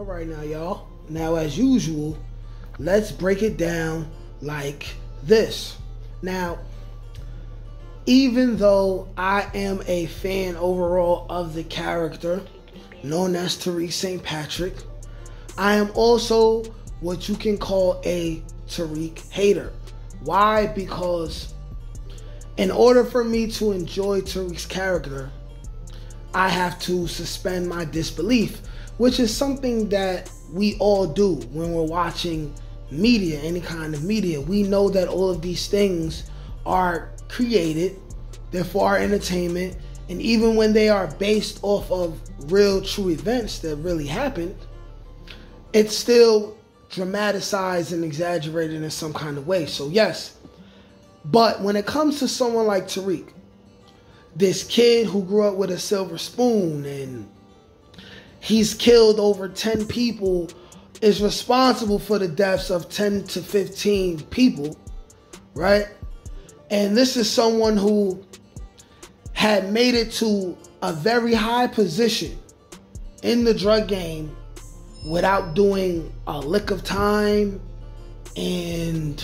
All right now, y'all. Now, as usual, let's break it down like this. Now, even though I am a fan overall of the character known as Tariq St. Patrick, I am also what you can call a Tariq hater. Why? Because in order for me to enjoy Tariq's character, I have to suspend my disbelief, which is something that we all do when we're watching media, any kind of media. We know that all of these things are created, they're for our entertainment, and even when they are based off of real, true events that really happened, it's still dramatized and exaggerated in some kind of way. So yes, but when it comes to someone like Tariq, this kid who grew up with a silver spoon and he's killed over 10 people, is responsible for the deaths of 10 to 15 people, right? And this is someone who had made it to a very high position in the drug game without doing a lick of time and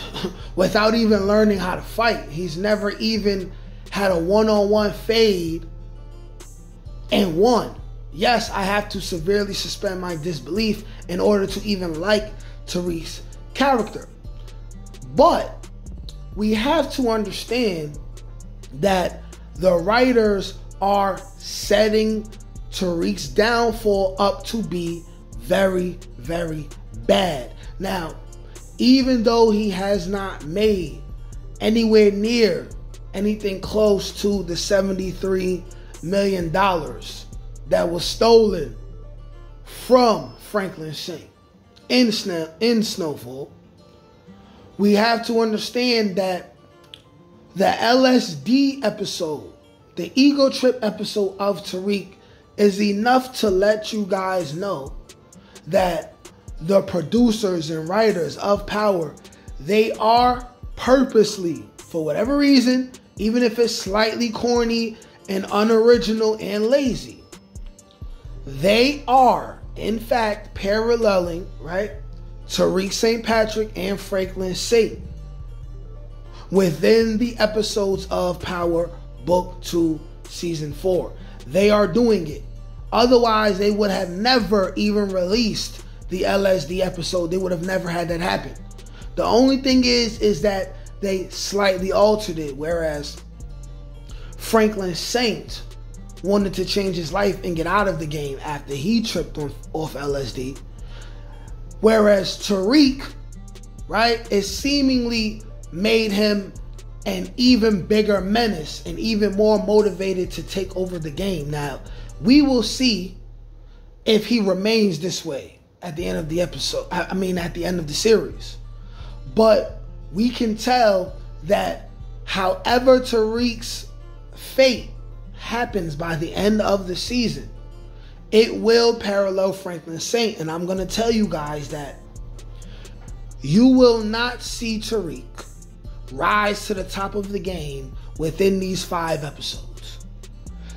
without even learning how to fight. He's never even had a one-on-one fade and won. Yes, I have to severely suspend my disbelief in order to even like Tariq's character. But we have to understand that the writers are setting Tariq's downfall up to be very, very bad. Now, even though he has not made anywhere near anything close to the $73 million that was stolen from Franklin Saint in Snowfall, we have to understand that the LSD episode, the ego trip episode of Tariq, is enough to let you guys know that the producers and writers of Power, they are purposely, for whatever reason, even if it's slightly corny and unoriginal and lazy, they are, in fact, paralleling, right, Tariq St. Patrick and Franklin Saint within the episodes of Power Book 2, Season 4. They are doing it. Otherwise, they would have never even released the LSD episode. They would have never had that happen. The only thing is that they slightly altered it, whereas Franklin Saint wanted to change his life and get out of the game after he tripped off LSD. Whereas Tariq, right, it seemingly made him an even bigger menace and even more motivated to take over the game. Now, we will see if he remains this way at the end of the episode. At the end of the series. But we can tell that however Tariq's fate happens by the end of the season, it will parallel Franklin Saint. And I'm going to tell you guys that you will not see Tariq rise to the top of the game within these 5 episodes.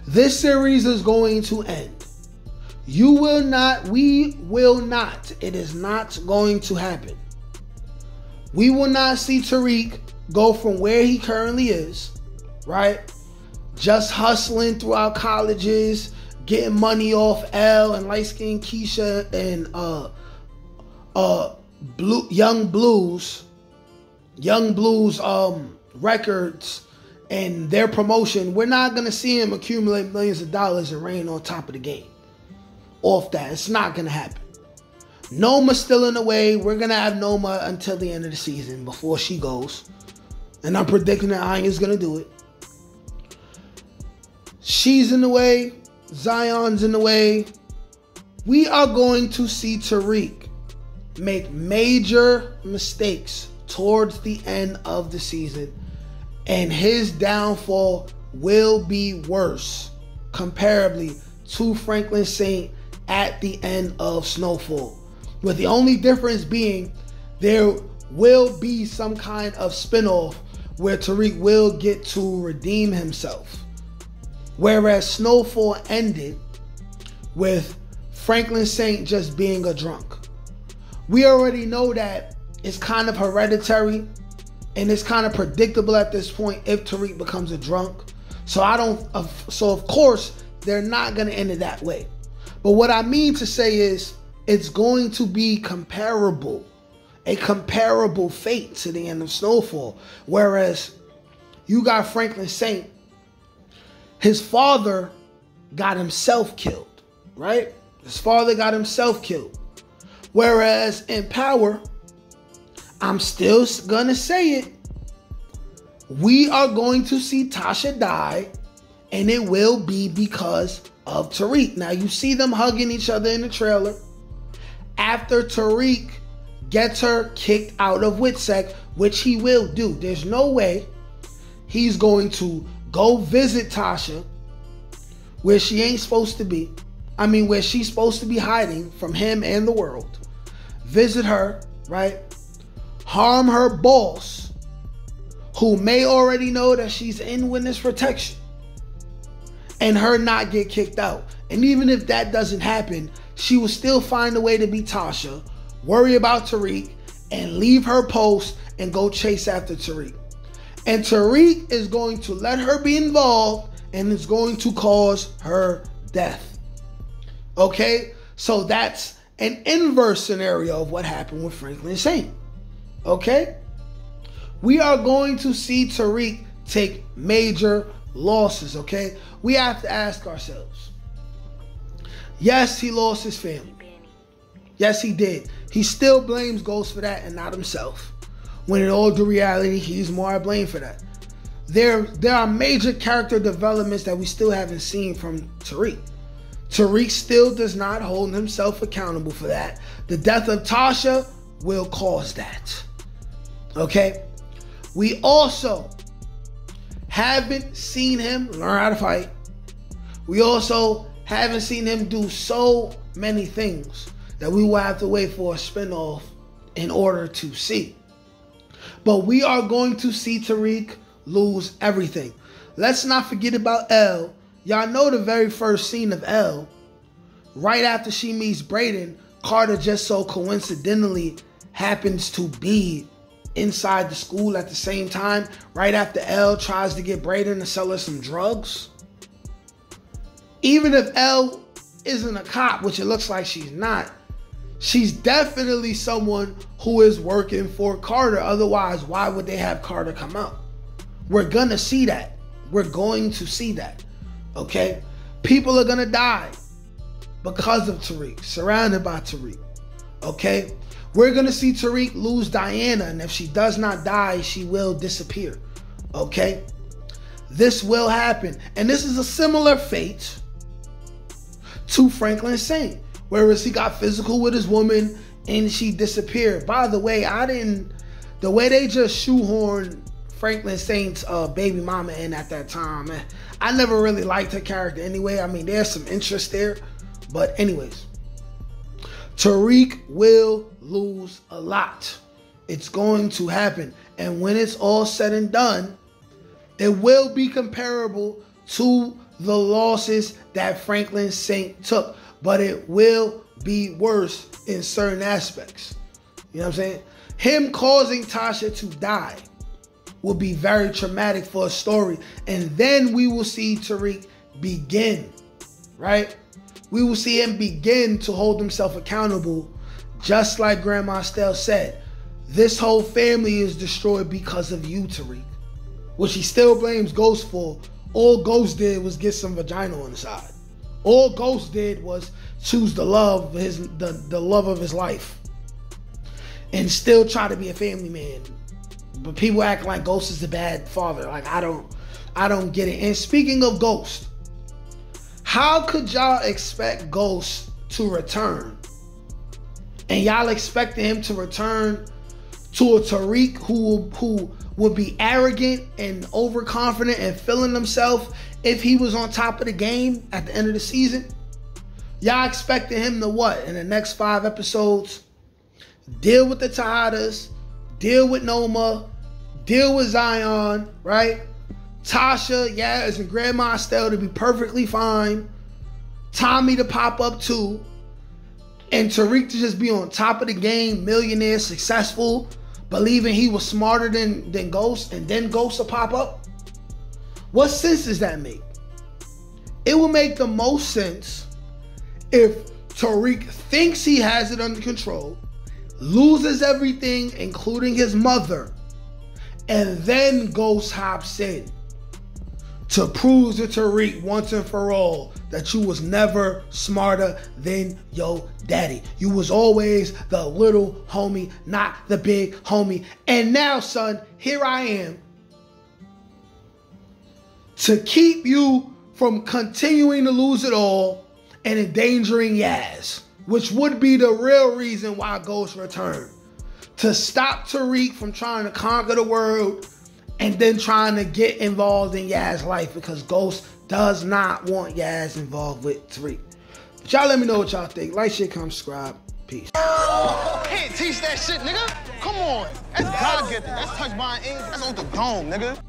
This series is going to end. You will not, we will not. It is not going to happen. We will not see Tariq go from where he currently is, right? Just hustling throughout colleges, getting money off L and light-skinned Keisha and Young Blues records and their promotion. We're not going to see him accumulate millions of dollars and reign on top of the game off that. It's not going to happen. Noma's still in the way. We're going to have Noma until the end of the season before she goes. And I'm predicting that Anya's going to do it. She's in the way. Zion's in the way. We are going to see Tariq make major mistakes towards the end of the season, and his downfall will be worse comparably to Franklin Saint at the end of Snowfall, with the only difference being there will be some kind of spinoff where Tariq will get to redeem himself, whereas Snowfall ended with Franklin Saint just being a drunk. We already know that it's kind of hereditary and it's kind of predictable at this point if Tariq becomes a drunk. So of course they're not going to end it that way. But what I mean to say is it's going to be comparable, a comparable fate to the end of Snowfall. Whereas you got Franklin Saint, his father got himself killed, right? His father got himself killed. Whereas in Power, I'm still gonna say it, we are going to see Tasha die, and it will be because of Tariq. Now you see them hugging each other in the trailer after Tariq gets her kicked out of WITSEC, which he will do. There's no way he's going to go visit Tasha where she ain't supposed to be. I mean, where she's supposed to be hiding from him and the world. Visit her, right? Harm her boss, who may already know that she's in witness protection, and her not get kicked out. And even if that doesn't happen, she will still find a way to be Tasha, worry about Tariq, and leave her post and go chase after Tariq. And Tariq is going to let her be involved, and it's going to cause her death. Okay? So that's an inverse scenario of what happened with Franklin Saint. Okay? We are going to see Tariq take major losses, okay? We have to ask ourselves. Yes, he lost his family. Yes, he did. He still blames Ghost for that and not himself. When in all due reality, he's more to blame for that. There are major character developments that we still haven't seen from Tariq. Tariq still does not hold himself accountable for that. The death of Tasha will cause that. Okay? We also haven't seen him learn how to fight. We also haven't seen him do so many things that we will have to wait for a spinoff in order to see. But we are going to see Tariq lose everything. Let's not forget about Elle. Y'all know the very first scene of Elle. Right after she meets Brayden, Carter just so coincidentally happens to be inside the school at the same time. Right after Elle tries to get Brayden to sell her some drugs. Even if Elle isn't a cop, which it looks like she's not, she's definitely someone who is working for Carter. Otherwise, why would they have Carter come out? We're gonna see that. We're going to see that. Okay? People are gonna die because of Tariq, surrounded by Tariq. Okay? We're gonna see Tariq lose Diana, and if she does not die, she will disappear. Okay? This will happen. And this is a similar fate to Franklin Saint. Whereas he got physical with his woman and she disappeared. By the way, the way they just shoehorned Franklin Saint's baby mama in at that time, man, I never really liked her character anyway. I mean, there's some interest there. But anyways, Tariq will lose a lot. It's going to happen. And when it's all said and done, it will be comparable to the losses that Franklin Saint took. But it will be worse in certain aspects. You know what I'm saying? Him causing Tasha to die will be very traumatic for a story. And then we will see Tariq begin, right? We will see him begin to hold himself accountable, just like Grandma Estelle said. This whole family is destroyed because of you, Tariq. Which he still blames Ghost for. All Ghost did was get some vagina on the side. All Ghost did was choose the love of his life, and still try to be a family man. But people act like Ghost is a bad father. Like I don't get it. And speaking of Ghost, how could y'all expect Ghost to return? And y'all expecting him to return to a Tariq who would be arrogant and overconfident and feeling himself if he was on top of the game at the end of the season? Y'all expecting him to what? In the next 5 episodes, deal with the Tejadas, deal with Noma, deal with Zion, right? Tasha, and Grandma Estelle to be perfectly fine. Tommy to pop up too. and Tariq to just be on top of the game, millionaire, successful, believing he was smarter than Ghost, and then Ghost will pop up? What sense does that make? It will make the most sense if Tariq thinks he has it under control, loses everything, including his mother, and then Ghost hops in to prove to Tariq once and for all that you was never smarter than your daddy. You was always the little homie, not the big homie. And now, son, here I am to keep you from continuing to lose it all and endangering Yaz, which would be the real reason why Ghost returned. To stop Tariq from trying to conquer the world and then trying to get involved in Yaz's life, because Ghost does not want Yaz involved with Tariq. But y'all let me know what y'all think. Like, share, comment, subscribe. Peace. Can't teach that shit, nigga. Come on. That's God-gifted. That's touched by an ink. That's on the dome, nigga.